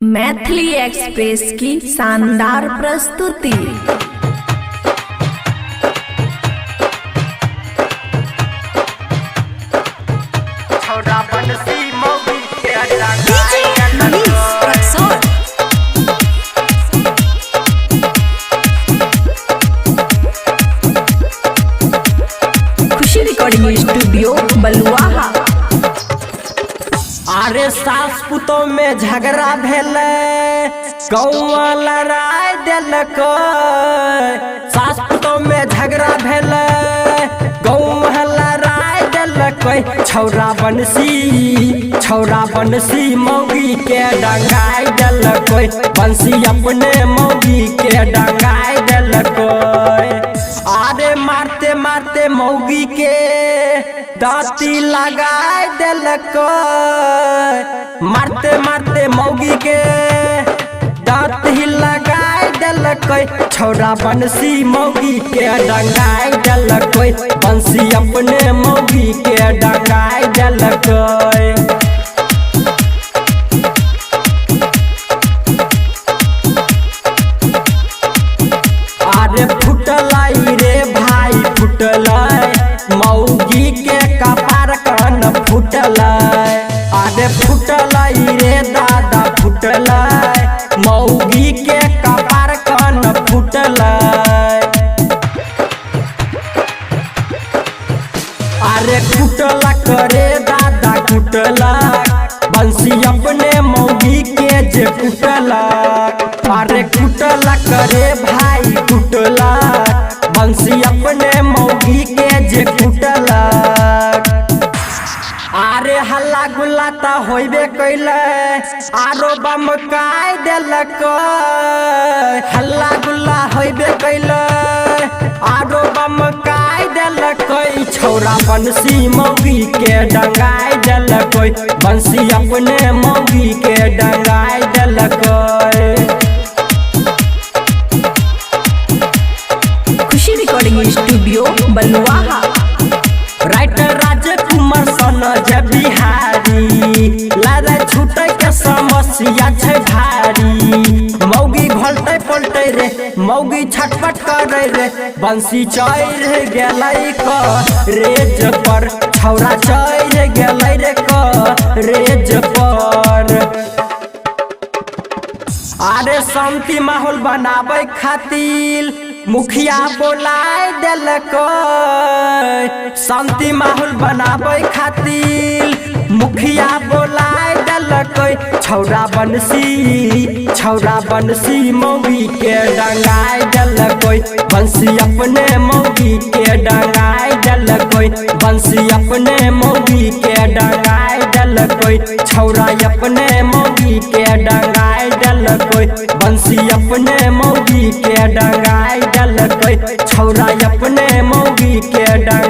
Maithili express की शानदार प्रस्तुति। खुशी रिकॉर्डिंग स्टूडियो बलुआहा। अरे सास पुतों में झगड़ा भेल, गौवा लड़ाई दिलक। सास पुतों में झगड़ा भेल, गौवा लड़ाई दिलक। छौरा बंसी मौगी के डंगाई दिलक। बंसी अपने मौगी के डंगाई दिलक। अरे मारते मारते मौगी के दांती लगाए दिलक। मारते मारते मौगी के दांत ही लगाए दिलक। छौरा बंसी मौगी के डंगाए दिलक। बंसी अपने मौगी के डंगाए दिलक। अरे फुटलाई रे भाई फुटलाई, मौगी के कपार कान फुटलाई। अरे फुटलाई रे दादा फुटलाई, मौगी के कपार कान फुटलाई। अरे कुटला करे दादा कुटला, बंसी अपने मौगी के जे कुटला। अरे कुटला करे भाई कुटला, बंसी अपने मौगी के जे कुटला। अरे हल्ला गुल्ला ता होइबे कैले, आरो बमकाई दिलक। हल्ला गुल्ला होइबे कैले, आरो बमकाई दिलक। छौरा बंसी मौगी के डंगाई दिलक। बंसी अपने मौगी के डंगाई दिलक। खुशी रिकॉर्डिंग स्टूडियो बलुआहा। राइटर राजकुमार सन जे बिहारी, लारे छूटे के समस्या छे भारी। मौगी घोलते पलटे रे, मौगी छटपट करे रे। बंसी चढ़ गेलै रेज पर, छौरा चढ़ गेलै रे रेज पर। अरे शांति माहौल बनावे खातिर मुखिया बोलाए दिलक। शांति माहौल बनावे खातिर मुखिया बोलाए दिलक। छौरा बंसी मौगी के डंगाई दिलक। बंसी अपने मौगी के डंगाई दिलक। बंसी अपने मौगी के डंगाई दिलक। छौरा अपने मौगी के डंगाई दिलक। बंसी अपने मौगी के डंगाई दिलक। छौरा अपने मौगी के डंगाई